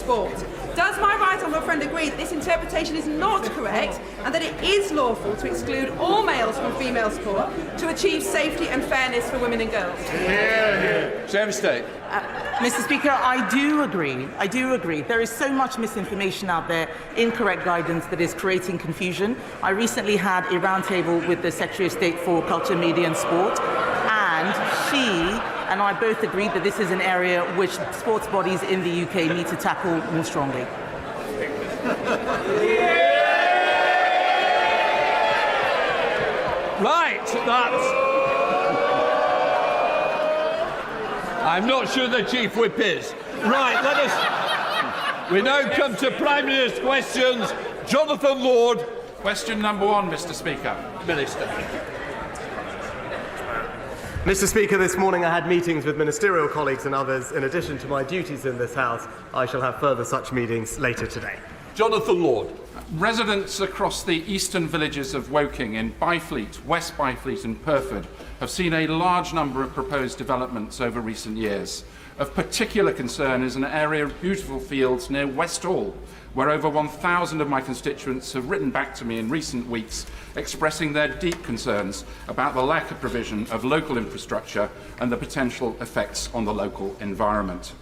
sport. Does my right honourable friend agree that this interpretation is not correct and that it is lawful to exclude all males from female sport to achieve safety and fairness for women and girls? Secretary of State. Mr. Speaker, I do agree. I do agree. There is so much misinformation out there, incorrect guidance that is creating confusion. I recently had a roundtable with the Secretary of State for Culture, Media and Sport, and she and I both agreed that this is an area which sports bodies in the UK need to tackle more strongly. Right, that's... I'm not sure the Chief Whip is. Right, let us... We now come to Prime Minister's questions. Jonathan Lord. Question number 1, Mr. Speaker. Minister. Mr. Speaker, this morning I had meetings with ministerial colleagues and others. In addition to my duties in this House, I shall have further such meetings later today. Jonathan Lord. Residents across the eastern villages of Woking in Byfleet, West Byfleet and Purford have seen a large number of proposed developments over recent years. Of particular concern is an area of beautiful fields near West Hall, where over 1,000 of my constituents have written back to me in recent weeks expressing their deep concerns about the lack of provision of local infrastructure and the potential effects on the local environment.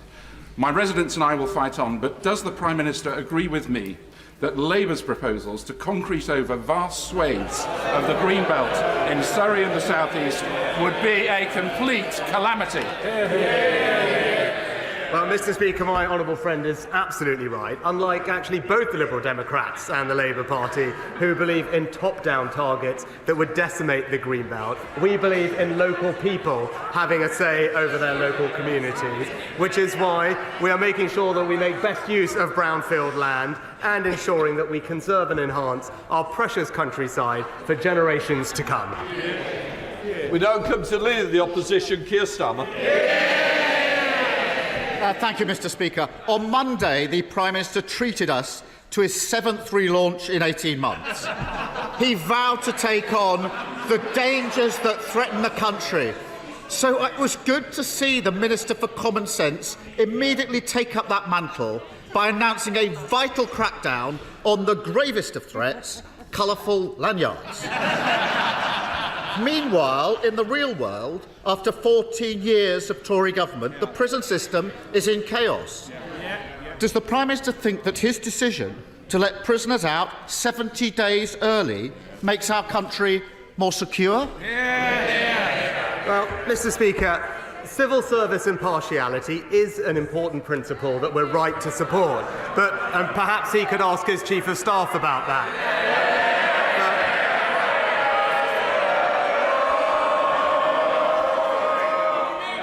My residents and I will fight on, but does the Prime Minister agree with me that Labour's proposals to concrete over vast swathes of the Greenbelt in Surrey and the South East would be a complete calamity? Well, Mr. Speaker, my honourable friend is absolutely right. Unlike actually both the Liberal Democrats and the Labour Party, who believe in top-down targets that would decimate the Greenbelt, we believe in local people having a say over their local communities, which is why we are making sure that we make best use of brownfield land and ensuring that we conserve and enhance our precious countryside for generations to come. We now come to the Leader of the Opposition, Keir Starmer. Thank you, Mr. Speaker. On Monday, the Prime Minister treated us to his 7th relaunch in 18 months. He vowed to take on the dangers that threaten the country. So it was good to see the Minister for Common Sense immediately take up that mantle by announcing a vital crackdown on the gravest of threats, colourful lanyards. Meanwhile, in the real world, after 14 years of Tory government, the prison system is in chaos. Does the Prime Minister think that his decision to let prisoners out 70 days early makes our country more secure? Well, Mr. Speaker, civil service impartiality is an important principle that we're right to support, but perhaps he could ask his Chief of Staff about that.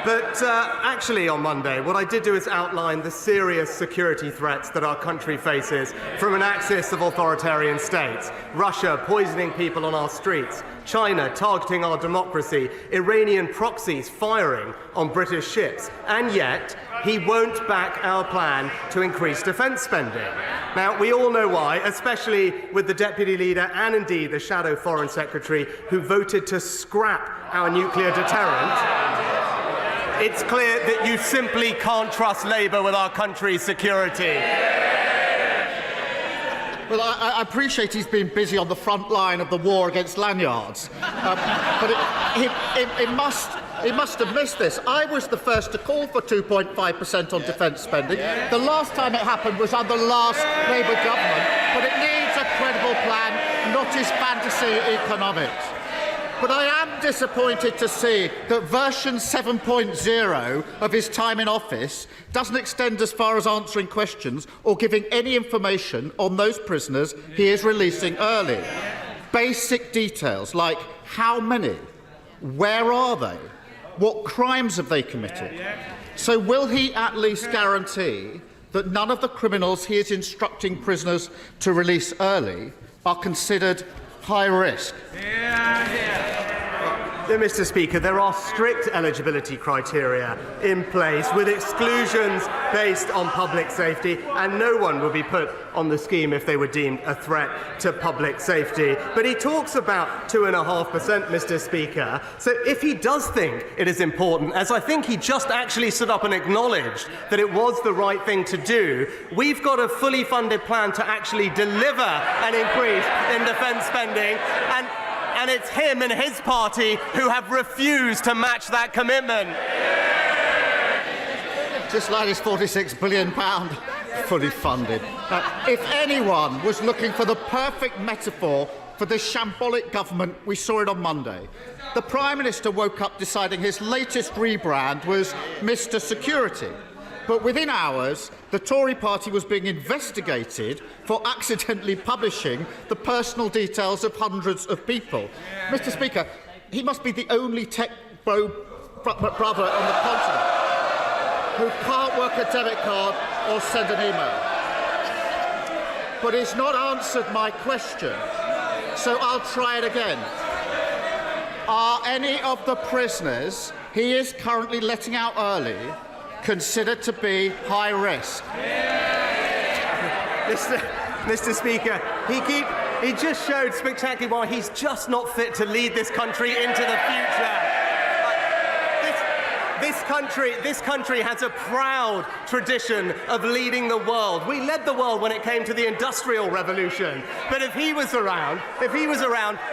But actually on Monday, what I did do is outline the serious security threats that our country faces from an axis of authoritarian states. Russia poisoning people on our streets, China targeting our democracy, Iranian proxies firing on British ships, and yet he won't back our plan to increase defence spending. Now, we all know why, especially with the Deputy Leader and indeed the Shadow Foreign Secretary who voted to scrap our nuclear deterrent. It's clear that you simply can't trust Labour with our country's security. Well, I appreciate he's been busy on the front line of the war against lanyards, but he must have missed this. I was the first to call for 2.5% on defence spending. The last time it happened was under the last Labour government, but it needs a credible plan, not his fantasy economics. But I am disappointed to see that version 7.0 of his time in office doesn't extend as far as answering questions or giving any information on those prisoners he is releasing early. Basic details like how many, where are they, what crimes have they committed. So will he at least guarantee that none of the criminals he is instructing prisoners to release early are considered high risk? Mr. Speaker, there are strict eligibility criteria in place with exclusions based on public safety, and no one will be put on the scheme if they were deemed a threat to public safety. But he talks about 2.5%, Mr. Speaker. So if he does think it is important, as I think he just actually stood up and acknowledged that it was the right thing to do, we've got a fully funded plan to actually deliver an increase in defence spending, and it's him and his party who have refused to match that commitment. Just like his £46 billion fully funded. If anyone was looking for the perfect metaphor for the shambolic government, we saw it on Monday. The Prime Minister woke up deciding his latest rebrand was Mr. Security. But within hours, the Tory party was being investigated for accidentally publishing the personal details of hundreds of people. Mr. Speaker, he must be the only tech brother on the continent who can't work a debit card or send an email. But he's not answered my question, so I'll try it again. Are any of the prisoners he is currently letting out early considered to be high risk? Mr. Speaker, he just showed spectacularly why he's just not fit to lead this country into the future. This country has a proud tradition of leading the world. We led the world when it came to the Industrial Revolution. But if he was around,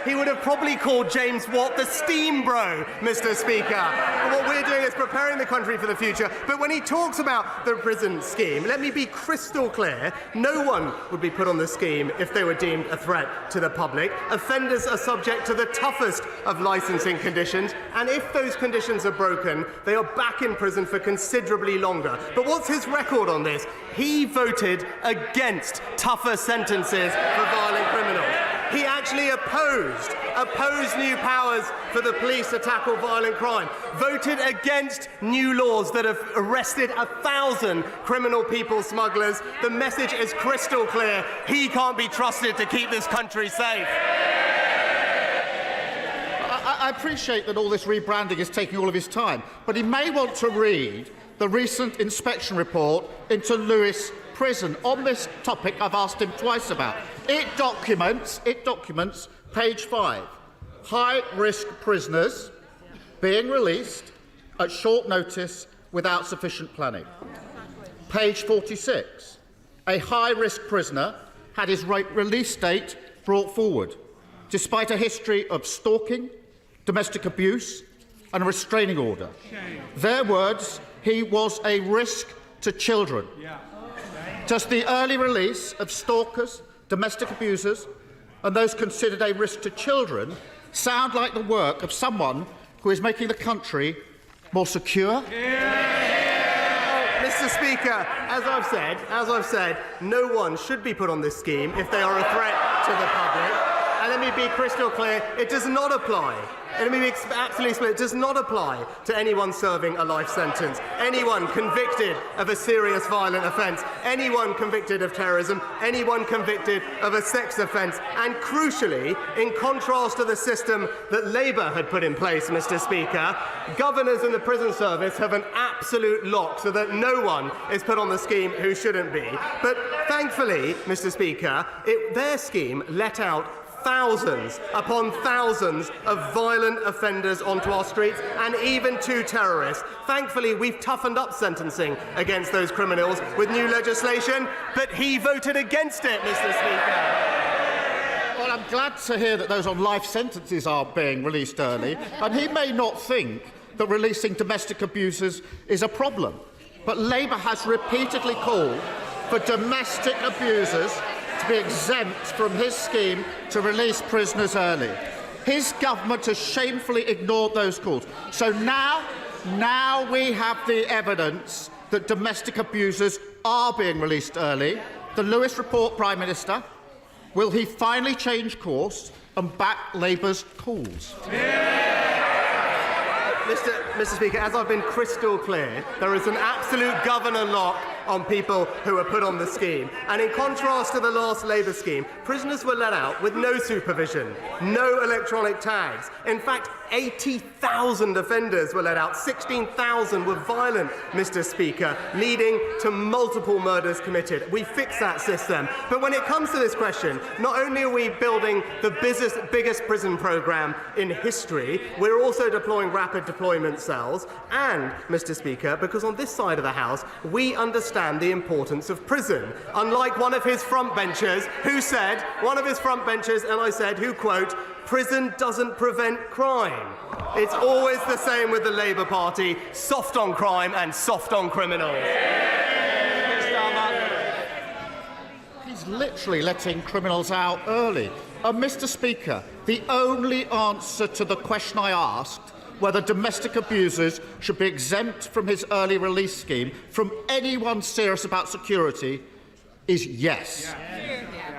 he would have probably called James Watt the steam bro, Mr. Speaker. And what we're doing is preparing the country for the future. But when he talks about the prison scheme, let me be crystal clear. No one would be put on the scheme if they were deemed a threat to the public. Offenders are subject to the toughest of licensing conditions, and if those conditions are broken, they are back in prison for considerably longer. But what's his record on this? He voted against tougher sentences for violent criminals. He actually opposed new powers for the police to tackle violent crime, voted against new laws that have arrested 1,000 criminal people smugglers. The message is crystal clear. He can't be trusted to keep this country safe. I appreciate that all this rebranding is taking all of his time, but he may want to read the recent inspection report into Lewes Prison. On this topic, I've asked him twice about. It documents, page 5, high-risk prisoners being released at short notice without sufficient planning. Page 46, a high-risk prisoner had his release date brought forward, despite a history of stalking, domestic abuse and a restraining order. Their words, he was a risk to children. Does the early release of stalkers, domestic abusers and those considered a risk to children sound like the work of someone who is making the country more secure? Mr. Speaker, as I've said, no one should be put on this scheme if they are a threat to the public. And let me be crystal clear, it does not apply. And let me be absolutely clear, it does not apply to anyone serving a life sentence, anyone convicted of a serious violent offence, anyone convicted of terrorism, anyone convicted of a sex offence. And crucially, in contrast to the system that Labour had put in place, Mr. Speaker, governors in the prison service have an absolute lock so that no one is put on the scheme who shouldn't be. But thankfully, Mr. Speaker, their scheme let out thousands upon thousands of violent offenders onto our streets, and even 2 terrorists. Thankfully, we've toughened up sentencing against those criminals with new legislation, but he voted against it, Mr. Speaker. Well, I'm glad to hear that those on life sentences are being released early, and he may not think that releasing domestic abusers is a problem, but Labour has repeatedly called for domestic abusers to be exempt from his scheme to release prisoners early. His government has shamefully ignored those calls. So now we have the evidence that domestic abusers are being released early. The Lewis report, Prime Minister, will he finally change course and back Labour's calls? Mr. Speaker, as I've been crystal clear, there is an absolute governor lock on people who were put on the scheme. And in contrast to the last Labour scheme, prisoners were let out with no supervision, no electronic tags. In fact, 80,000 offenders were let out. 16,000 were violent, Mr. Speaker, leading to multiple murders committed. We fixed that system. But when it comes to this question, not only are we building the biggest prison programme in history, we're also deploying rapid deployment cells. And, Mr. Speaker, because on this side of the House, we understand the importance of prison. Unlike one of his frontbenchers who said, and I said, who, quote, "Prison doesn't prevent crime." It's always the same with the Labour Party, soft on crime and soft on criminals. He's literally letting criminals out early. Mr. Speaker, the only answer to the question I asked, whether domestic abusers should be exempt from his early release scheme from anyone serious about security, is yes.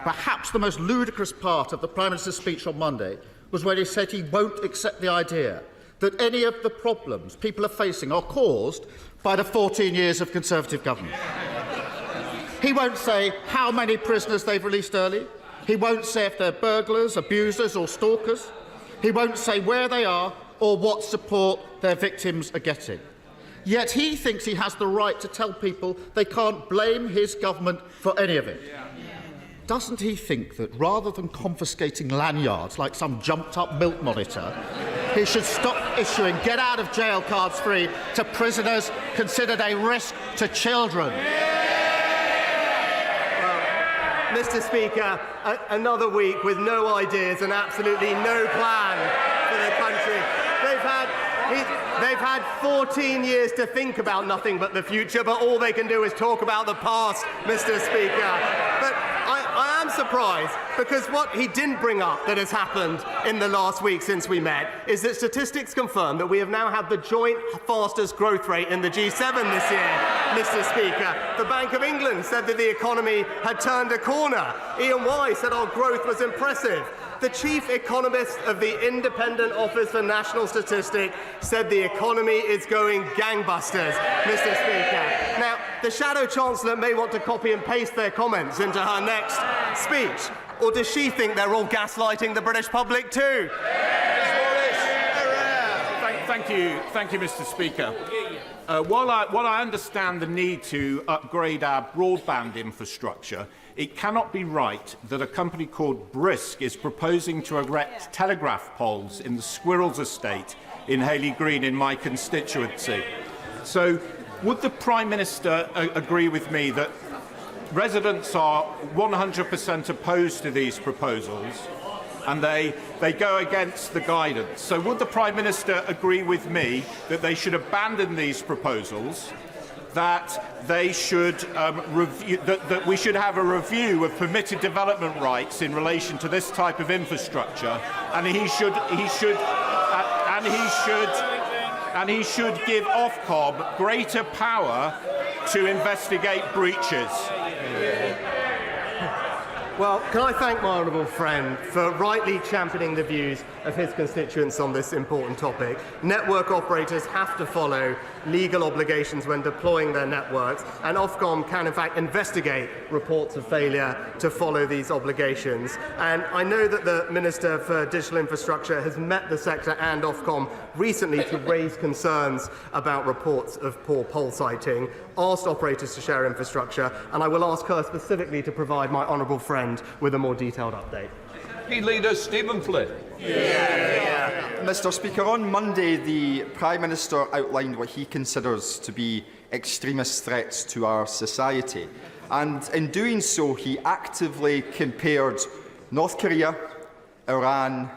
Perhaps the most ludicrous part of the Prime Minister's speech on Monday was when he said he won't accept the idea that any of the problems people are facing are caused by the 14 years of Conservative government. He won't say how many prisoners they've released early. He won't say if they're burglars, abusers or stalkers. He won't say where they are or what support their victims are getting. Yet he thinks he has the right to tell people they can't blame his government for any of it. Doesn't he think that rather than confiscating lanyards like some jumped-up milk monitor, he should stop issuing get-out-of-jail cards free to prisoners considered a risk to children? Mr. Speaker, another week with no ideas and absolutely no plan for the country. They've had 14 years to think about nothing but the future, but all they can do is talk about the past, Mr. Speaker. But I am surprised, because what he didn't bring up that has happened in the last week since we met is that statistics confirm that we have now had the joint fastest growth rate in the G7 this year, Mr. Speaker. The Bank of England said that the economy had turned a corner. EY said our growth was impressive. The chief economist of the Independent Office for National Statistics said the economy is going gangbusters, Mr. Speaker. Now, the Shadow Chancellor may want to copy and paste their comments into her next speech. Or does she think they're all gaslighting the British public too? Thank you, Mr. Speaker. While I understand the need to upgrade our broadband infrastructure, it cannot be right that a company called Brisk is proposing to erect telegraph poles in the Squirrels estate in Hayley Green in my constituency. So, would the Prime Minister agree with me that residents are 100% opposed to these proposals and they go against the guidance? So would the Prime Minister agree with me that they should abandon these proposals, that they should that we should have a review of permitted development rights in relation to this type of infrastructure, and he should give Ofcom greater power to investigate breaches? Well, can I thank my honourable friend for rightly championing the views of his constituents on this important topic. Network operators have to follow legal obligations when deploying their networks, and Ofcom can in fact investigate reports of failure to follow these obligations. And I know that the Minister for Digital Infrastructure has met the sector and Ofcom recently to raise concerns about reports of poor pole sighting, asked operators to share infrastructure, and I will ask her specifically to provide my honourable friend with a more detailed update. Leader Stephen Flynn. Mr. Speaker, on Monday, the Prime Minister outlined what he considers to be extremist threats to our society. And in doing so, he actively compared North Korea, Iran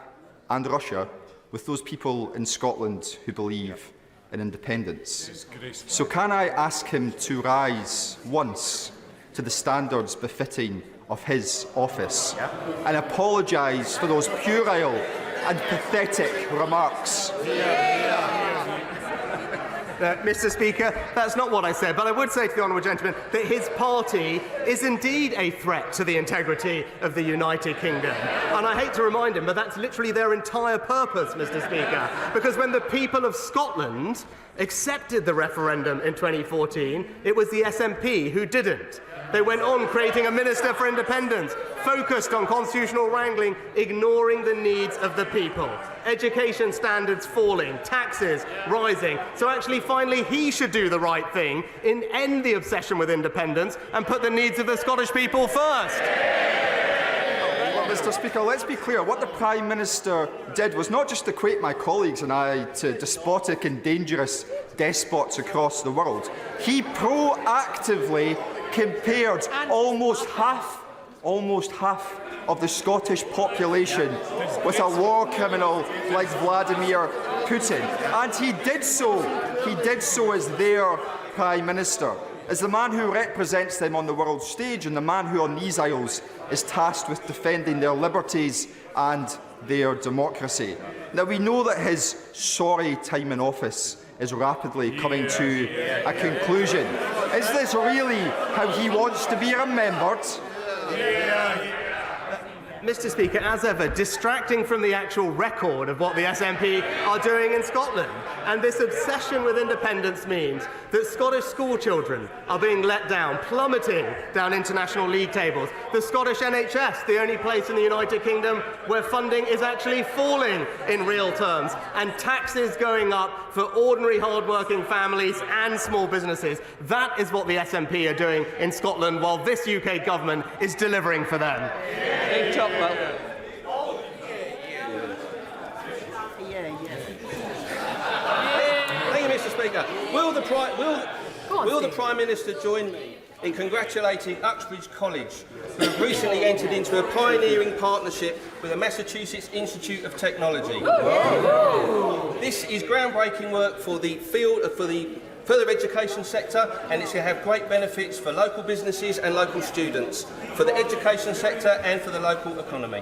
and Russia with those people in Scotland who believe in independence. So can I ask him to rise once to the standards befitting of his office and apologise for those puerile and pathetic remarks? Mr. Speaker, that's not what I said, but I would say to the honourable gentleman that his party is indeed a threat to the integrity of the United Kingdom. And I hate to remind him, but that's literally their entire purpose, Mr. Speaker, because when the people of Scotland accepted the referendum in 2014, it was the SNP who didn't. They went on creating a Minister for Independence, focused on constitutional wrangling, ignoring the needs of the people. Education standards falling, taxes rising. So actually, finally, he should do the right thing and end the obsession with independence and put the needs of the Scottish people first. Mr. Speaker, let's be clear. What the Prime Minister did was not just equate my colleagues and I to despotic and dangerous despots across the world. He proactively compared almost half of the Scottish population with a war criminal like Vladimir Putin. And he did so as their Prime Minister, as the man who represents them on the world stage and the man who on these isles is tasked with defending their liberties and their democracy. Now, we know that his sorry time in office is rapidly coming to a conclusion. Is this really how he wants to be remembered? Mr. Speaker, as ever, distracting from the actual record of what the SNP are doing in Scotland. And this obsession with independence means that Scottish school children are being let down, plummeting down international league tables. The Scottish NHS, the only place in the United Kingdom where funding is actually falling in real terms, and taxes going up for ordinary hard-working families and small businesses. That is what the SNP are doing in Scotland, while this UK government is delivering for them. Thank you, Mr. Speaker. Will the Prime Minister join me in congratulating Uxbridge College, who have recently entered into a pioneering partnership with the Massachusetts Institute of Technology? This is groundbreaking work for the field for the further education sector, and it's going to have great benefits for local businesses and local students, for the education sector and for the local economy.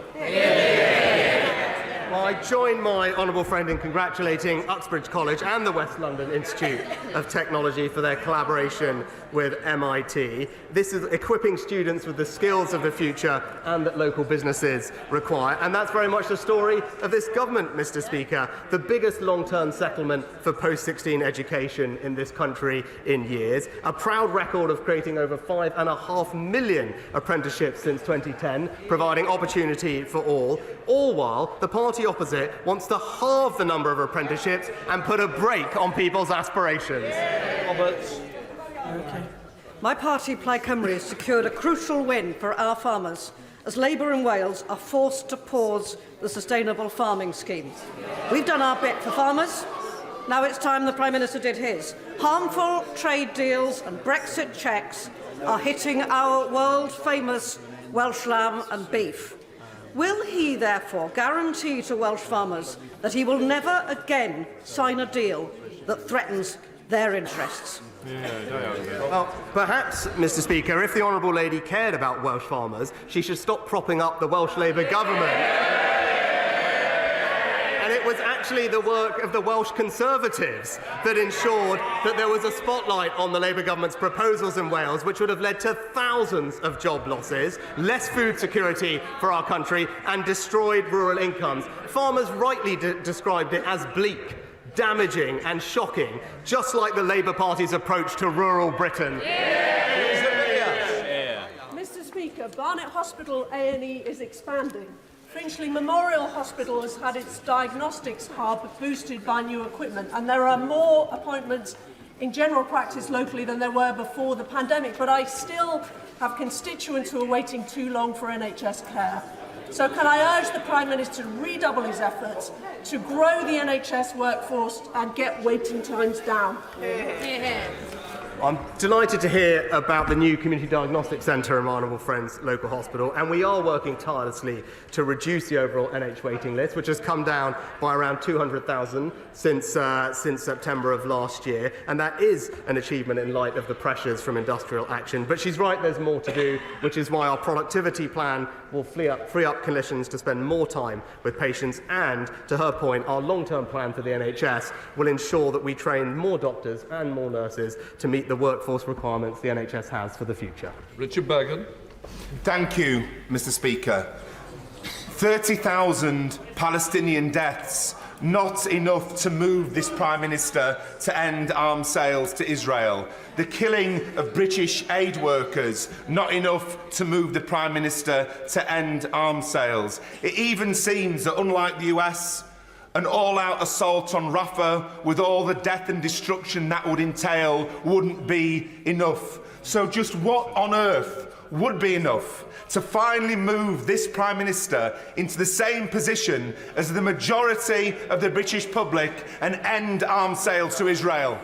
Well, I join my honourable friend in congratulating Uxbridge College and the West London Institute of Technology for their collaboration with MIT. This is equipping students with the skills of the future and that local businesses require. And that's very much the story of this government, Mr. Speaker. The biggest long-term settlement for post-16 education in this country in years. A proud record of creating over 5.5 million apprenticeships since 2010, providing opportunity for all while the party opposite wants to halve the number of apprenticeships and put a brake on people's aspirations. Roberts. My party, Plaid Cymru, has secured a crucial win for our farmers as Labour in Wales are forced to pause the sustainable farming scheme. We've done our bit for farmers. Now it's time the Prime Minister did his. Harmful trade deals and Brexit checks are hitting our world-famous Welsh lamb and beef. Will he, therefore, guarantee to Welsh farmers that he will never again sign a deal that threatens their interests? Well, perhaps, Mr. Speaker, if the honourable lady cared about Welsh farmers, she should stop propping up the Welsh Labour government. And it was actually the work of the Welsh Conservatives that ensured that there was a spotlight on the Labour government's proposals in Wales, which would have led to thousands of job losses, less food security for our country, and destroyed rural incomes. Farmers rightly described it as bleak, damaging and shocking, just like the Labour Party's approach to rural Britain. Mr. Speaker, Barnet Hospital A&E is expanding. Finchley Memorial Hospital has had its diagnostics hub boosted by new equipment, and there are more appointments in general practice locally than there were before the pandemic, but I still have constituents who are waiting too long for NHS care. So can I urge the Prime Minister to redouble his efforts to grow the NHS workforce and get waiting times down? I'm delighted to hear about the new Community Diagnostic Centre in my honourable friend's local hospital, and we are working tirelessly to reduce the overall NH waiting list, which has come down by around 200,000 since September of last year, and that is an achievement in light of the pressures from industrial action. But she's right, there's more to do, which is why our productivity plan will free up clinicians to spend more time with patients, and, to her point, our long-term plan for the NHS will ensure that we train more doctors and more nurses to meet the workforce requirements the NHS has for the future. Richard Bergen. Thank you, Mr. Speaker. 30,000 Palestinian deaths, not enough to move this Prime Minister to end arms sales to Israel. The killing of British aid workers, not enough to move the Prime Minister to end arms sales. It even seems that, unlike the US, an all-out assault on Rafah, with all the death and destruction that would entail, wouldn't be enough. So just what on earth would be enough to finally move this Prime Minister into the same position as the majority of the British public and end arms sales to Israel?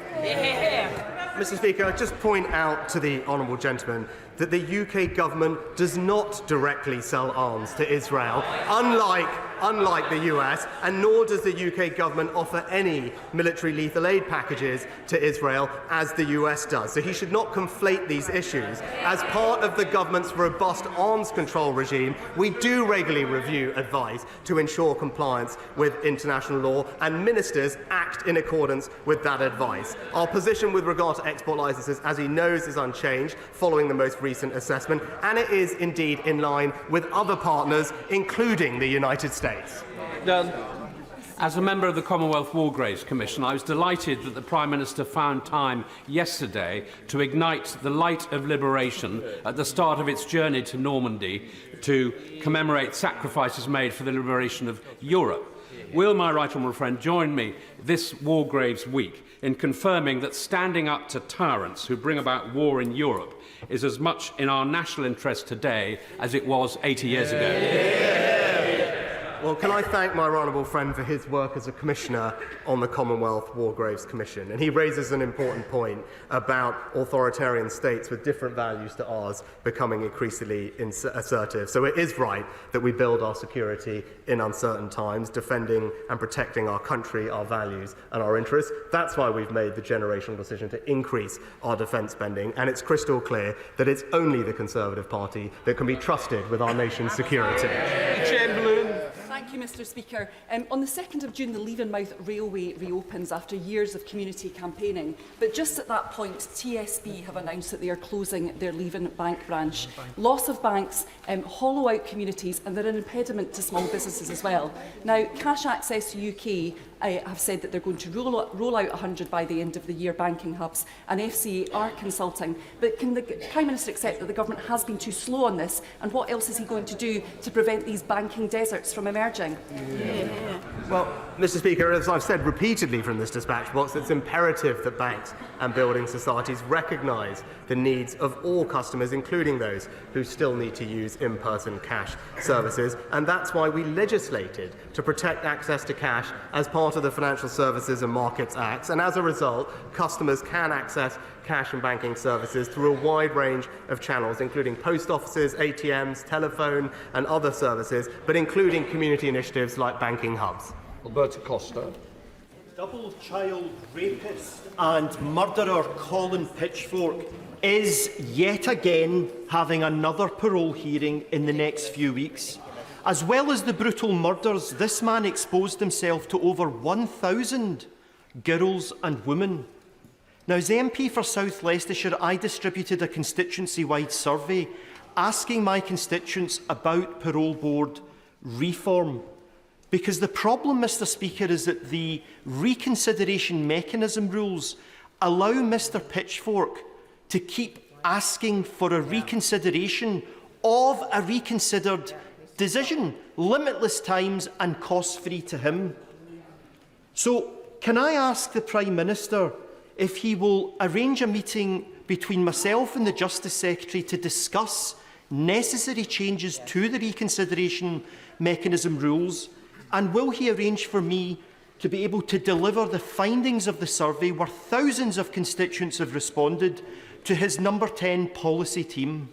Mr. Speaker, I'd just point out to the honourable gentleman that the UK government does not directly sell arms to Israel, unlike the US, and nor does the UK government offer any military lethal aid packages to Israel, as the US does. So he should not conflate these issues. As part of the government's robust arms control regime, we do regularly review advice to ensure compliance with international law, and ministers act in accordance with that advice. Our position with regard to export licences, as he knows, is unchanged following the most recent assessment, and it is indeed in line with other partners, including the United States. Done. As a member of the Commonwealth War Graves Commission, I was delighted that the Prime Minister found time yesterday to ignite the light of liberation at the start of its journey to Normandy to commemorate sacrifices made for the liberation of Europe. Will my right honourable friend join me this War Graves week in confirming that standing up to tyrants who bring about war in Europe is as much in our national interest today as it was 80 years ago? Well, can I thank my honourable friend for his work as a commissioner on the Commonwealth War Graves Commission. And he raises an important point about authoritarian states with different values to ours becoming increasingly assertive. So it is right that we build our security in uncertain times, defending and protecting our country, our values and our interests. That's why we've made the generational decision to increase our defence spending. And it's crystal clear that it's only the Conservative Party that can be trusted with our nation's security. Thank you, Mr. Speaker. On the 2nd of June, the Leavenmouth Railway reopens after years of community campaigning. But just at that point, TSB have announced that they are closing their Leven Bank branch. Loss of banks hollow out communities, and they're an impediment to small businesses as well. Now, Cash Access UK have said that they're going to roll out 100 by the end of the year banking hubs, and FCA are consulting. But can the Prime Minister accept that the government has been too slow on this, and what else is he going to do to prevent these banking deserts from emerging? Well, Mr. Speaker, as I've said repeatedly from this dispatch box, it's imperative that banks and building societies recognise the needs of all customers, including those who still need to use in-person cash services, and that's why we legislated to protect access to cash as part of the Financial Services and Markets Act, and as a result, customers can access cash and banking services through a wide range of channels, including post offices, ATMs, telephone and other services, but including community initiatives like banking hubs. Alberto Costa. Double child rapist and murderer Colin Pitchfork is yet again having another parole hearing in the next few weeks. As well as the brutal murders, this man exposed himself to over 1,000 girls and women. Now, as MP for South Leicestershire, I distributed a constituency-wide survey asking my constituents about parole board reform. Because the problem, Mr. Speaker, is that the reconsideration mechanism rules allow Mr. Pitchfork to keep asking for a reconsideration of a reconsidered decision, limitless times and cost-free to him. So, can I ask the Prime Minister if he will arrange a meeting between myself and the Justice Secretary to discuss necessary changes to the reconsideration mechanism rules, and will he arrange for me to be able to deliver the findings of the survey where thousands of constituents have responded to his number 10 policy team?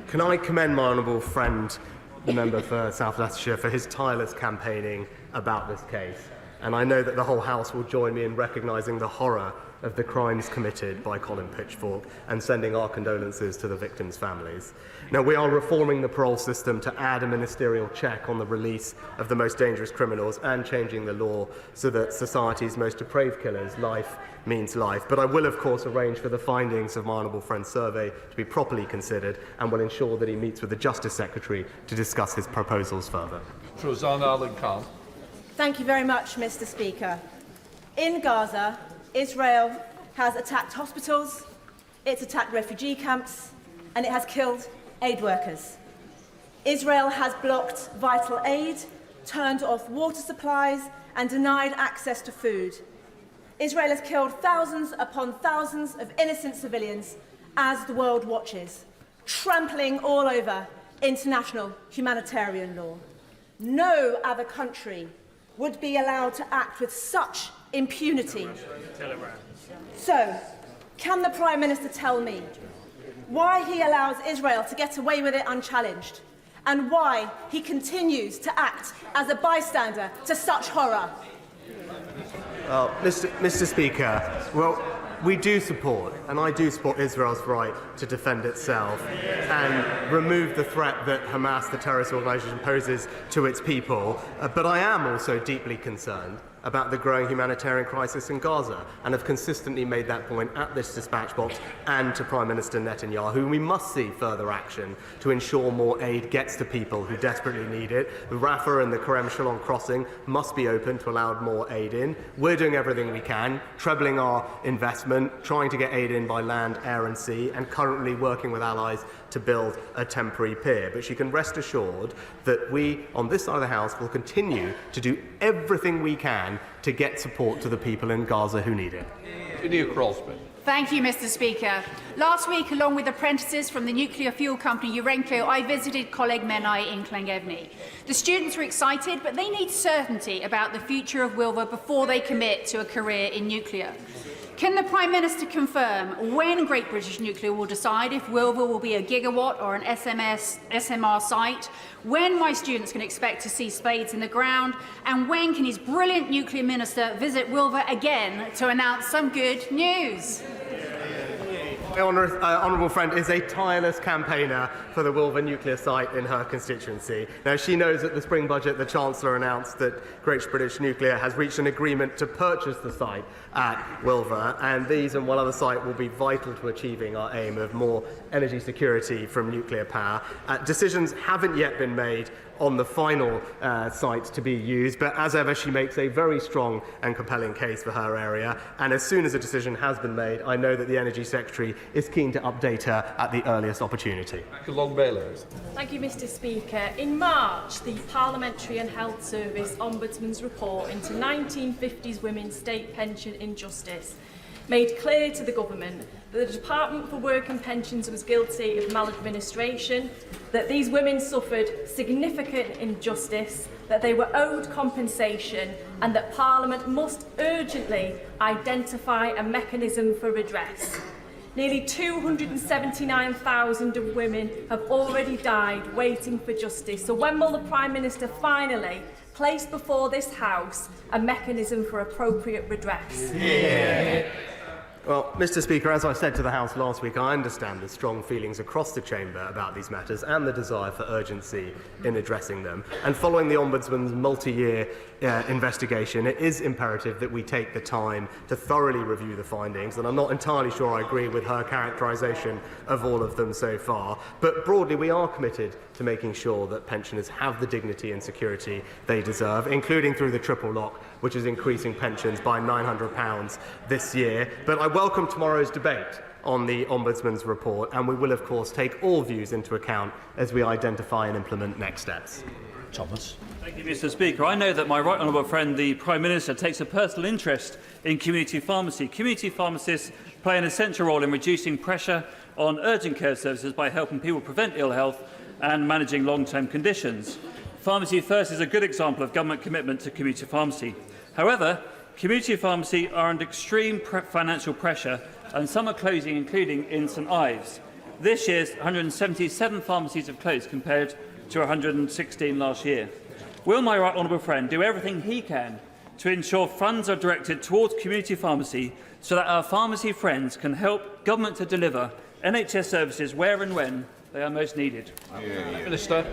Can I commend my honourable friend, the member for South Leicestershire, for his tireless campaigning about this case. And I know that the whole House will join me in recognising the horror of the crimes committed by Colin Pitchfork and sending our condolences to the victims' families. Now, we are reforming the parole system to add a ministerial check on the release of the most dangerous criminals and changing the law so that society's most depraved killers' life means life. But I will, of course, arrange for the findings of my honourable friend's survey to be properly considered and will ensure that he meets with the Justice Secretary to discuss his proposals further. Rosanna Allen-Carr. Thank you very much, Mr. Speaker. In Gaza, Israel has attacked hospitals, it's attacked refugee camps, and it has killed aid workers. Israel has blocked vital aid, turned off water supplies, and denied access to food. Israel has killed thousands upon thousands of innocent civilians as the world watches, trampling all over international humanitarian law. No other country would be allowed to act with such impunity. So, can the Prime Minister tell me why he allows Israel to get away with it unchallenged and why he continues to act as a bystander to such horror? Mr. Speaker, well, we do support, and I do support Israel's right to defend itself and remove the threat that Hamas, the terrorist organisation, poses to its people. But I am also deeply concerned about the growing humanitarian crisis in Gaza and have consistently made that point at this dispatch box and to Prime Minister Netanyahu. We must see further action to ensure more aid gets to people who desperately need it. The Rafah and the Kerem Shalom crossing must be open to allow more aid in. We're doing everything we can, trebling our investment, trying to get aid in by land, air and sea, and currently working with allies to build a temporary pier. But she can rest assured that we, on this side of the House, will continue to do everything we can to get support to the people in Gaza who need it. Thank you, Mr. Speaker. Last week, along with apprentices from the nuclear fuel company Urenco, I visited Coleg Menai in Llangefni. The students were excited, but they need certainty about the future of Wilva before they commit to a career in nuclear. Can the Prime Minister confirm when Great British Nuclear will decide if Wilva will be a gigawatt or an SMR site, when my students can expect to see spades in the ground, and when can his brilliant nuclear minister visit Wilva again to announce some good news? My honourable friend is a tireless campaigner for the Wilva nuclear site in her constituency. Now, she knows at the spring budget the Chancellor announced that Great British Nuclear has reached an agreement to purchase the site at Wilva, and these and one other site will be vital to achieving our aim of more energy security from nuclear power. Decisions haven't yet been made on the final site to be used, but as ever she makes a very strong and compelling case for her area, and as soon as a decision has been made, I know that the Energy Secretary is keen to update her at the earliest opportunity. Thank you, Mr. Speaker. In March, the Parliamentary and Health Service Ombudsman's report into 1950s women's state pension injustice made clear to the government that the Department for Work and Pensions was guilty of maladministration, that these women suffered significant injustice, that they were owed compensation, and that Parliament must urgently identify a mechanism for redress. Nearly 279,000 of women have already died waiting for justice. So when will the Prime Minister finally place before this House a mechanism for appropriate redress? Well, Mr. Speaker, as I said to the House last week, I understand the strong feelings across the Chamber about these matters and the desire for urgency in addressing them. And following the Ombudsman's multi-year investigation, it is imperative that we take the time to thoroughly review the findings, and I'm not entirely sure I agree with her characterisation of all of them so far. But broadly, we are committed to making sure that pensioners have the dignity and security they deserve, including through the triple lock, which is increasing pensions by £900 this year. But I welcome tomorrow's debate on the Ombudsman's report, and we will, of course, take all views into account as we identify and implement next steps. Thomas. Thank you, Mr. Speaker. I know that my right honourable friend, the Prime Minister, takes a personal interest in community pharmacy. Community pharmacists play an essential role in reducing pressure on urgent care services by helping people prevent ill health and managing long-term conditions. Pharmacy First is a good example of government commitment to community pharmacy. However, community pharmacy are under extreme financial pressure, and some are closing, including in St Ives. This year, 177 pharmacies have closed compared to 116 last year. Will my right honourable friend do everything he can to ensure funds are directed towards community pharmacy so that our pharmacy friends can help government to deliver NHS services where and when they are most needed? Minister.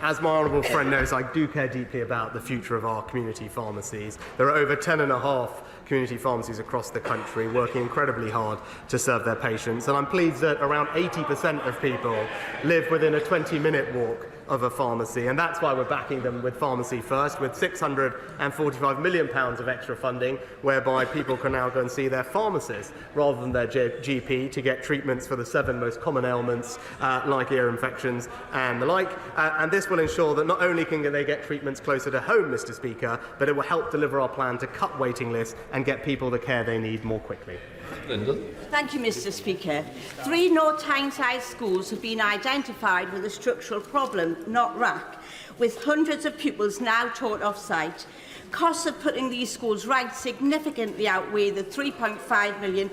As my honourable friend knows, I do care deeply about the future of our community pharmacies. There are over 10.5 community pharmacies across the country working incredibly hard to serve their patients, and I'm pleased that around 80% of people live within a 20-minute walk of a pharmacy, and that's why we're backing them with Pharmacy First, with £645 million of extra funding, whereby people can now go and see their pharmacist rather than their GP to get treatments for the 7 most common ailments like ear infections and the like. And this will ensure that not only can they get treatments closer to home, Mr. Speaker, but it will help deliver our plan to cut waiting lists and get people the care they need more quickly. Linda. Thank you, Mr. Speaker. 3 North Tyneside schools have been identified with a structural problem, not RAC, with hundreds of pupils now taught off-site. Costs of putting these schools right significantly outweigh the £3.5 million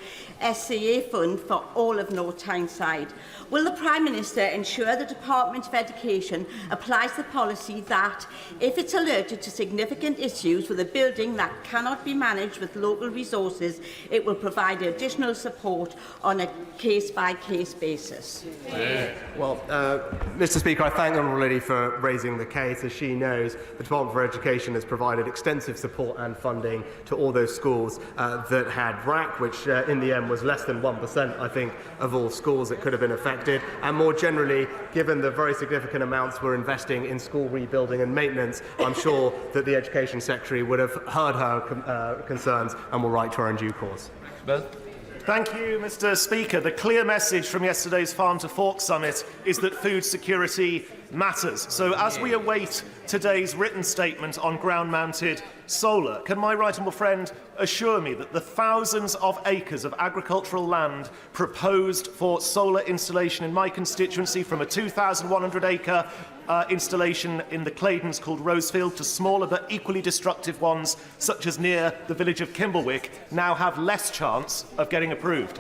SCA fund for all of North Tyneside. Will the Prime Minister ensure the Department of Education applies the policy that, if it's alerted to significant issues with a building that cannot be managed with local resources, it will provide additional support on a case-by-case basis? Well, Mr. Speaker, I thank the Honourable Lady for raising the case. As she knows, the Department for Education has provided extensive support and funding to all those schools that had RAC, which in the end was less than 1%, I think, of all schools that could have been affected. And more generally, given the very significant amounts we're investing in school rebuilding and maintenance, I'm sure that the Education Secretary would have heard her concerns and will write to her in due course. Thank you, Mr. Speaker. The clear message from yesterday's Farm to Fork Summit is that food security matters. So as we await today's written statement on ground-mounted solar, can my right honourable friend assure me that the thousands of acres of agricultural land proposed for solar installation in my constituency, from a 2,100-acre installation in the Claydons called Rosefield to smaller but equally destructive ones such as near the village of Kimblewick, now have less chance of getting approved?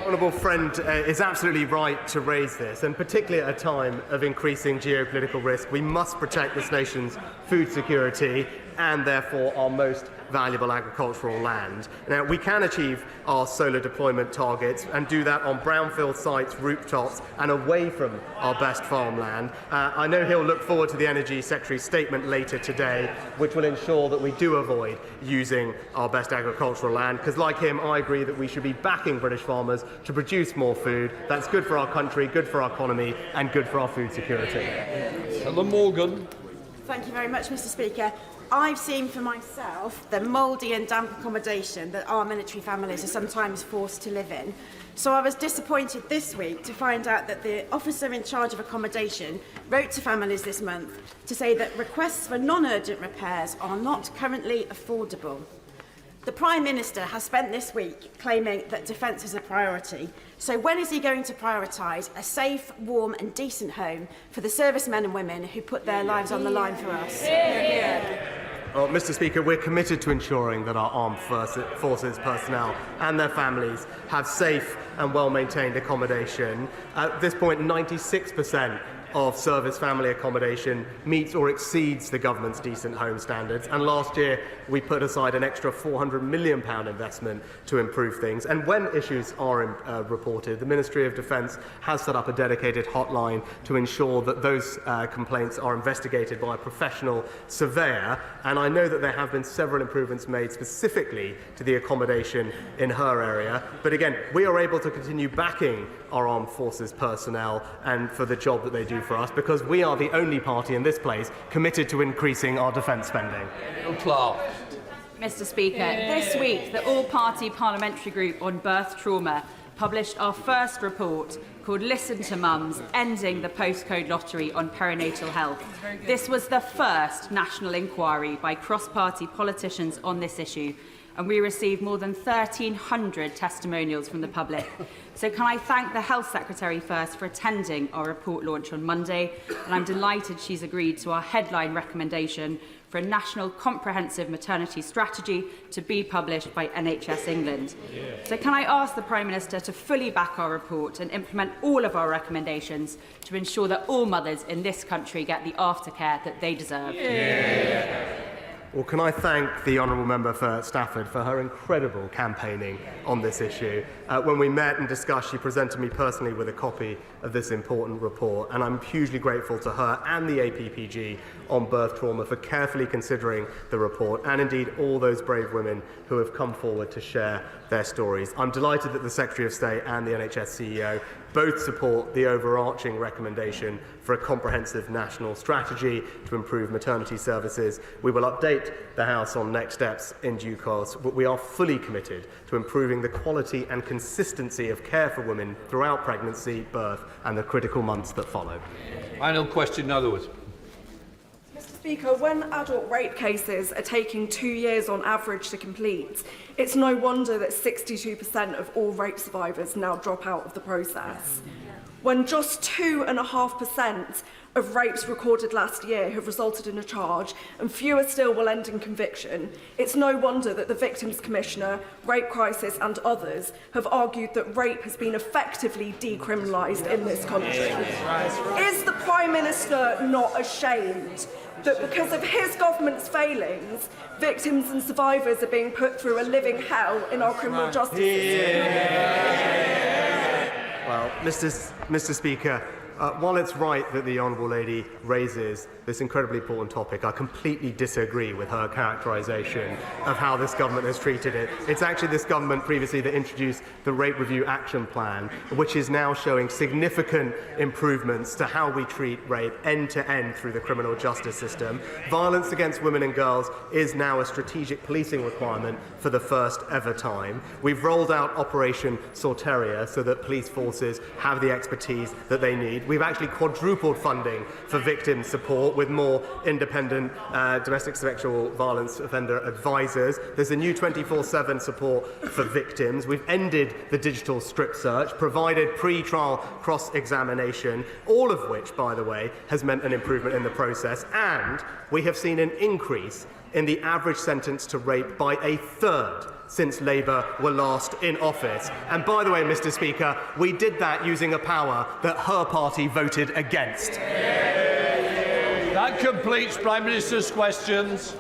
Honourable friend is absolutely right to raise this, and particularly at a time of increasing geopolitical risk, we must protect this nation's food security and therefore our most valuable agricultural land. Now, we can achieve our solar deployment targets and do that on brownfield sites, rooftops and away from our best farmland. I know he'll look forward to the Energy Secretary's statement later today, which will ensure that we do avoid using our best agricultural land, because like him, I agree that we should be backing British farmers to produce more food. That's good for our country, good for our economy and good for our food security. Ellen Morgan. Thank you very much, Mr. Speaker. I've seen for myself the mouldy and damp accommodation that our military families are sometimes forced to live in. So I was disappointed this week to find out that the officer in charge of accommodation wrote to families this month to say that requests for non-urgent repairs are not currently affordable. The Prime Minister has spent this week claiming that defence is a priority. So when is he going to prioritise a safe, warm and decent home for the servicemen and women who put their lives on the line for us? Well, Mr. Speaker, we're committed to ensuring that our armed forces personnel and their families have safe and well-maintained accommodation. At this point, 96% of service family accommodation meets or exceeds the government's decent home standards, and last year we put aside an extra £400 million investment to improve things. And when issues are reported, the Ministry of Defence has set up a dedicated hotline to ensure that those complaints are investigated by a professional surveyor, and I know that there have been several improvements made specifically to the accommodation in her area. But again, we are able to continue backing our armed forces personnel and for the job that they do for us, because we are the only party in this place committed to increasing our defence spending. Mr. Speaker, this week the all-party parliamentary group on birth trauma published our first report called Listen to Mums, Ending the Postcode Lottery on Perinatal Health. This was the first national inquiry by cross-party politicians on this issue, and we received more than 1,300 testimonials from the public. So can I thank the Health Secretary first for attending our report launch on Monday, and I'm delighted she's agreed to our headline recommendation for a national comprehensive maternity strategy to be published by NHS England. So can I ask the Prime Minister to fully back our report and implement all of our recommendations to ensure that all mothers in this country get the aftercare that they deserve? Well, can I thank the Honourable Member for Stafford for her incredible campaigning on this issue. When we met and discussed, she presented me personally with a copy of this important report, and I'm hugely grateful to her and the APPG on birth trauma for carefully considering the report, and indeed all those brave women who have come forward to share their stories. I'm delighted that the Secretary of State and the NHS CEO both support the overarching recommendation for a comprehensive national strategy to improve maternity services. We will update the House on next steps in due course, but we are fully committed to improving the quality and consistency of care for women throughout pregnancy, birth and the critical months that follow. Final question, in other words. Mr. Speaker, when adult rape cases are taking 2 years on average to complete, it's no wonder that 62% of all rape survivors now drop out of the process. When just 2.5% of rapes recorded last year have resulted in a charge, and fewer still will end in conviction, it's no wonder that the Victims Commissioner, Rape Crisis and others have argued that rape has been effectively decriminalised in this country. Is the Prime Minister not ashamed that because of his government's failings, victims and survivors are being put through a living hell in our criminal justice system? Well, Mr. Speaker, while it's right that the Honourable Lady raises this incredibly important topic, I completely disagree with her characterisation of how this government has treated it. It's actually this government previously that introduced the Rape Review Action Plan, which is now showing significant improvements to how we treat rape end to end through the criminal justice system. Violence against women and girls is now a strategic policing requirement for the first ever time. We've rolled out Operation Sorteria so that police forces have the expertise that they need. We've actually quadrupled funding for victim support with more independent domestic sexual violence offender advisors. There's a new 24/7 support for victims. We've ended the digital strip search, provided pre-trial cross-examination, all of which, by the way, has meant an improvement in the process. And we have seen an increase in the average sentence to rape by a third since Labour were last in office. And by the way, Mr. Speaker, we did that using a power that her party voted against. That completes Prime Minister's questions.